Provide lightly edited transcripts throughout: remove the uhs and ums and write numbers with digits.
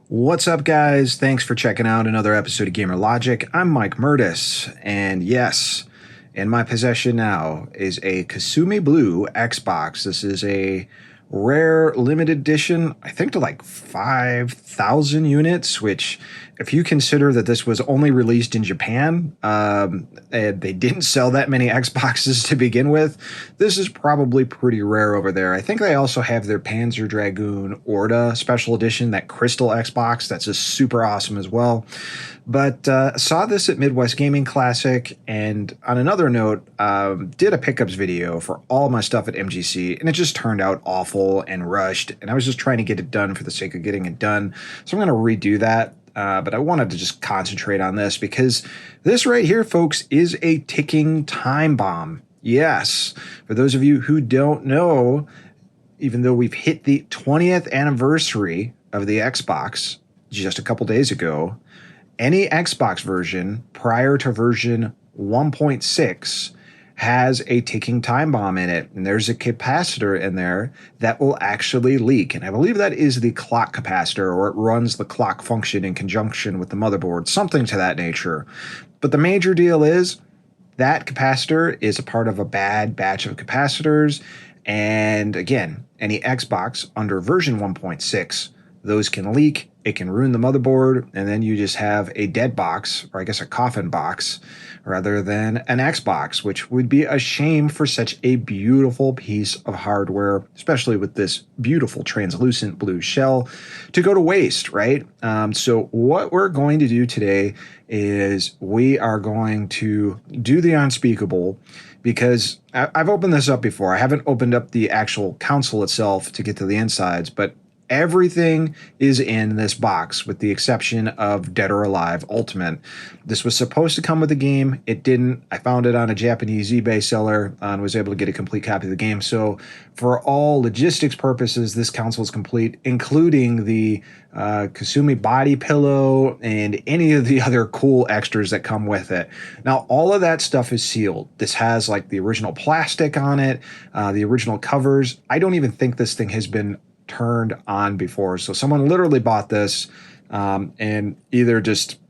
What's up, guys? Thanks for checking out another episode of Gamer Logic. I'm Mike Murtis, and yes, in my possession now is a Kasumi Blue Xbox. This is a rare limited edition, I think to like 5,000 units, which if you consider that this was only released in Japan, and they didn't sell that many Xboxes to begin with, this is probably pretty rare over there. I think they also have their Panzer Dragoon Orta special edition, that crystal Xbox. That's just super awesome as well. But saw this at Midwest Gaming Classic, and on another note, did a pickups video for all my stuff at MGC, and it just turned out awful and rushed, and I was just trying to get it done for the sake of getting it done. So I'm going to redo that. But I wanted to just concentrate on this because this right here, folks, is a ticking time bomb. Yes, for those of you who don't know, even though we've hit the 20th anniversary of the Xbox just a couple days ago, any Xbox version prior to version 1.6 has a ticking time bomb in it, and there's a capacitor in there that will actually leak. And I believe that is the clock capacitor, or it runs the clock function in conjunction with the motherboard, something to that nature. But the major deal is that capacitor is a part of a bad batch of capacitors, and again, any Xbox under version 1.6, those can leak, it can ruin the motherboard, and then you just have a dead box, or I guess a coffin box, rather than an Xbox, which would be a shame for such a beautiful piece of hardware, especially with this beautiful translucent blue shell, to go to waste, right? So what we're going to do today is we are going to do the unspeakable, because I've opened this up before. I haven't opened up the actual console itself to get to the insides, but everything is in this box with the exception of Dead or Alive Ultimate. This was supposed to come with the game. It didn't. I found it on a Japanese eBay seller and was able to get a complete copy of the game. So for all logistics purposes, this console is complete, including the Kasumi body pillow and any of the other cool extras that come with it. Now, all of that stuff is sealed. This has like the original plastic on it, the original covers. I don't even think this thing has been turned on before. So someone literally bought this and either just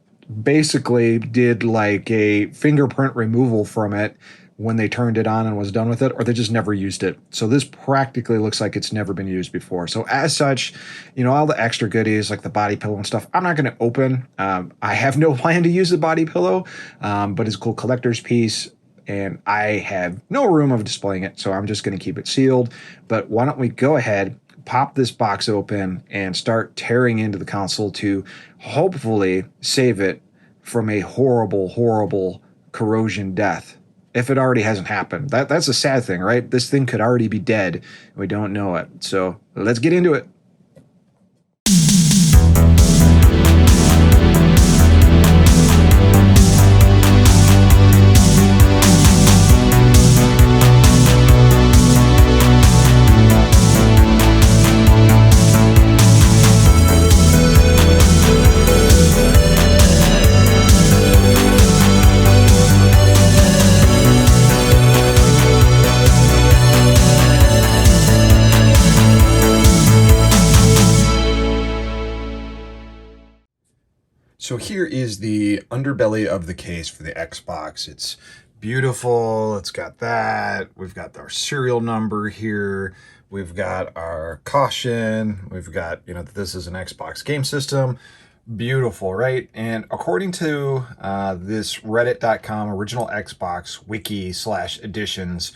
basically did like a fingerprint removal from it when they turned it on and was done with it, or they just never used it. So this practically looks like it's never been used before. So as such, you know, all the extra goodies like the body pillow and stuff, I'm not going to open. I have no plan to use the body pillow, but it's a cool collector's piece, and I have no room of displaying it, so I'm just going to keep it sealed. But why don't we go ahead, pop this box open, and start tearing into the console to hopefully save it from a horrible, horrible corrosion death. If it already hasn't happened. That's a sad thing, right? This thing could already be dead. We don't know it. So let's get into it. So here is the underbelly of the case for the Xbox. It's beautiful. It's got that. We've got our serial number here. We've got our caution. We've got, you know, this is an Xbox game system. Beautiful, right? And according to this reddit.com original Xbox wiki / editions,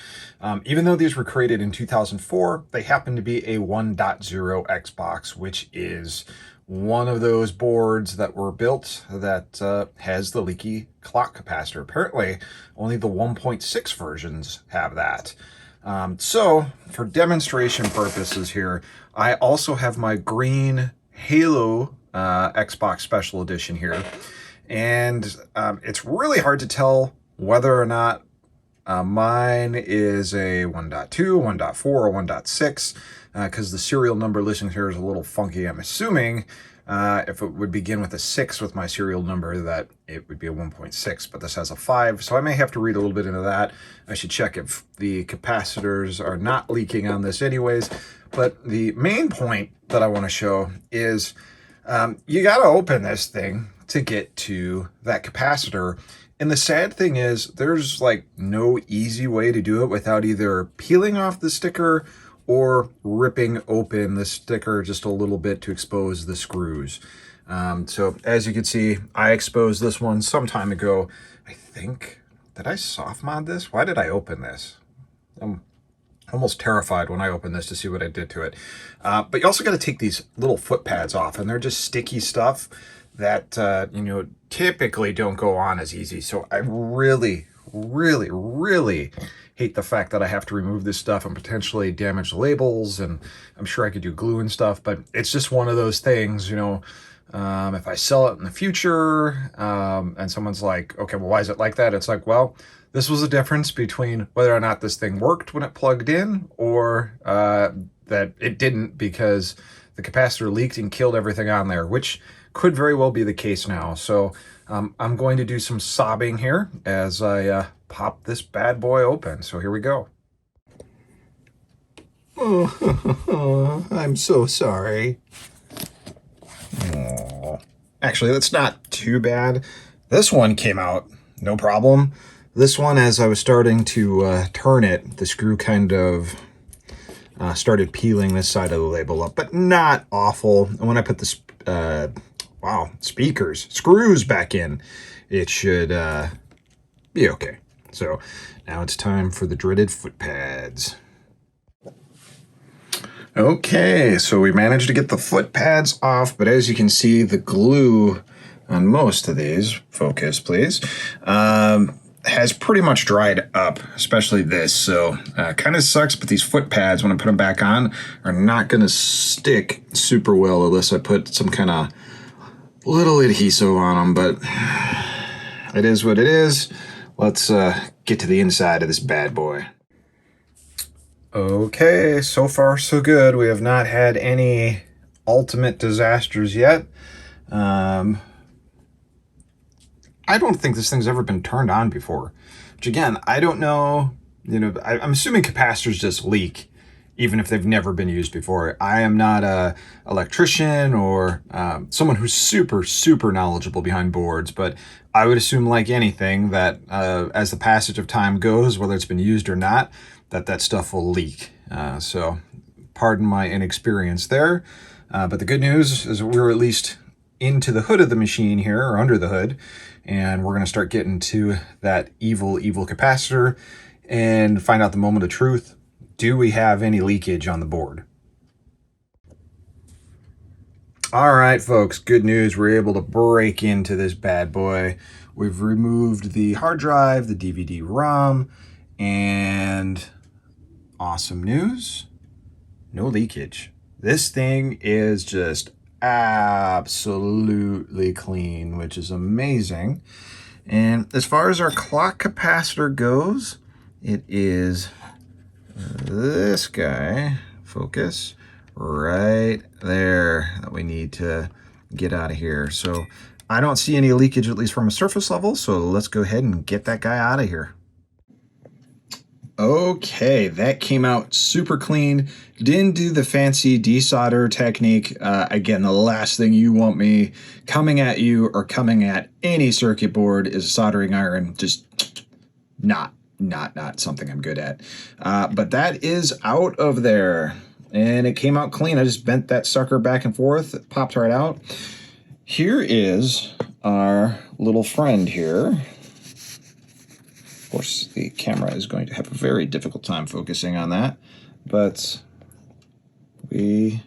even though these were created in 2004, they happen to be a 1.0 Xbox, which is one of those boards that were built that has the leaky clock capacitor. Apparently, only the 1.6 versions have that. So, for demonstration purposes here, I also have my green Halo Xbox Special Edition here. And it's really hard to tell whether or not mine is a 1.2, 1.4, or 1.6, because the serial number listing here is a little funky. I'm assuming if it would begin with a 6 with my serial number, that it would be a 1.6, but this has a 5, so I may have to read a little bit into that. I should check if the capacitors are not leaking on this anyways. But the main point that I want to show is You got to open this thing to get to that capacitor. And the sad thing is there's like no easy way to do it without either peeling off the sticker or ripping open the sticker just a little bit to expose the screws. So as you can see, I exposed this one some time ago. I think, did I soft mod this? Why did I open this? I'm almost terrified when I open this to see what I did to it. But you also got to take these little foot pads off, and they're just sticky stuff that, you know, typically don't go on as easy. So I really, really, really hate the fact that I have to remove this stuff and potentially damage the labels, and I'm sure I could do glue and stuff, but it's just one of those things, you know. If I sell it in the future, and someone's like, okay, well, why is it like that? It's like, well, this was the difference between whether or not this thing worked when it plugged in, or that it didn't because the capacitor leaked and killed everything on there, which could very well be the case now. So I'm going to do some sobbing here as I pop this bad boy open. So here we go. Oh, I'm so sorry. Oh. Actually, that's not too bad. This one came out no problem. This one, as I was starting to turn it, the screw kind of started peeling this side of the label up, but not awful. And when I put the screws back in, it should be okay. So now it's time for the dreaded foot pads. Okay, so we managed to get the foot pads off, but as you can see, the glue on most of these, focus please, has pretty much dried up, especially this. So kind of sucks, but these foot pads, when I put them back on, are not going to stick super well unless I put some kind of little adhesive on them, but it is what it is. Let's get to the inside of this bad boy. Okay, so far so good. We have not had any ultimate disasters yet. I don't think this thing's ever been turned on before, which again, I don't know, you know, I'm assuming capacitors just leak, even if they've never been used before. I am not a electrician or someone who's super, super knowledgeable behind boards, but I would assume, like anything, that as the passage of time goes, whether it's been used or not, that stuff will leak. So pardon my inexperience there. But the good news is we're at least into the hood of the machine here, or under the hood, and we're going to start getting to that evil capacitor and find out the moment of truth. Do we have any leakage on the board? All right, folks, good news. We're able to break into this bad boy. We've removed the hard drive, the DVD-ROM, and awesome news, no leakage. This thing is just absolutely clean, which is amazing. And as far as our clock capacitor goes, it is this guy, focus, right there, that we need to get out of here. So I don't see any leakage, at least from a surface level, so let's go ahead and get that guy out of here. Okay, that came out super clean. Didn't do the fancy desolder technique. Again, the last thing you want me coming at you or coming at any circuit board is a soldering iron. Just not something I'm good at. But that is out of there. And it came out clean. I just bent that sucker back and forth. It popped right out. Here is our little friend here. Of course, the camera is going to have a very difficult time focusing on that, but we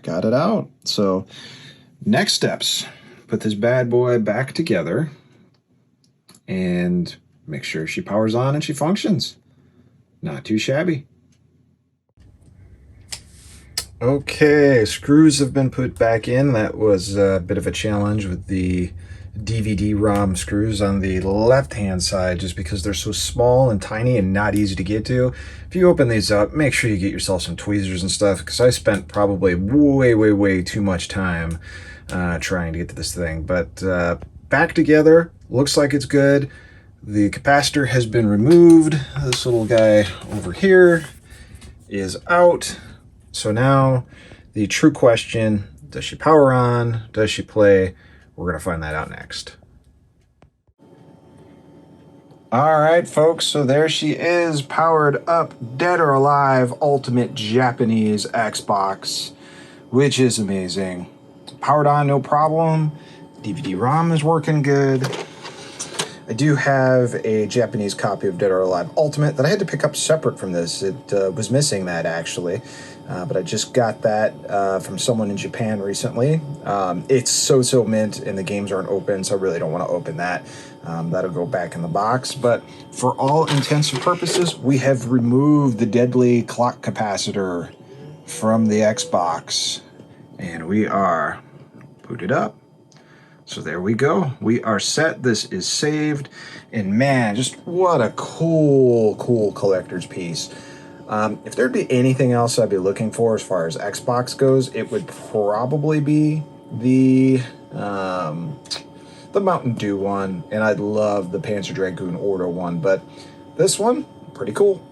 got it out. So next steps, put this bad boy back together and make sure she powers on and she functions. Not too shabby. Okay, screws have been put back in. That was a bit of a challenge with the DVD-ROM screws on the left-hand side, just because they're so small and tiny and not easy to get to. If you open these up, make sure you get yourself some tweezers and stuff, because I spent probably way too much time trying to get to this thing. But back together, looks like it's good. The capacitor has been removed. This little guy over here is out. So now the true question, Does she power on? Does she play? We're going to find that out next. All right, folks, so there she is, powered up, Dead or Alive Ultimate Japanese Xbox, which is amazing. Powered on, no problem. DVD-ROM is working good. I do have a Japanese copy of Dead or Alive Ultimate that I had to pick up separate from this. It was missing that, actually. But I just got that from someone in Japan recently. It's so mint, and the games aren't open, so I really don't want to open that. That'll go back in the box. But for all intents and purposes, we have removed the deadly clock capacitor from the Xbox. And we are booted up. So there we go. We are set. This is saved. And man, just what a cool collector's piece. If there'd be anything else I'd be looking for as far as Xbox goes, it would probably be the Mountain Dew one, and I'd love the Panzer Dragoon Order one, but this one, pretty cool.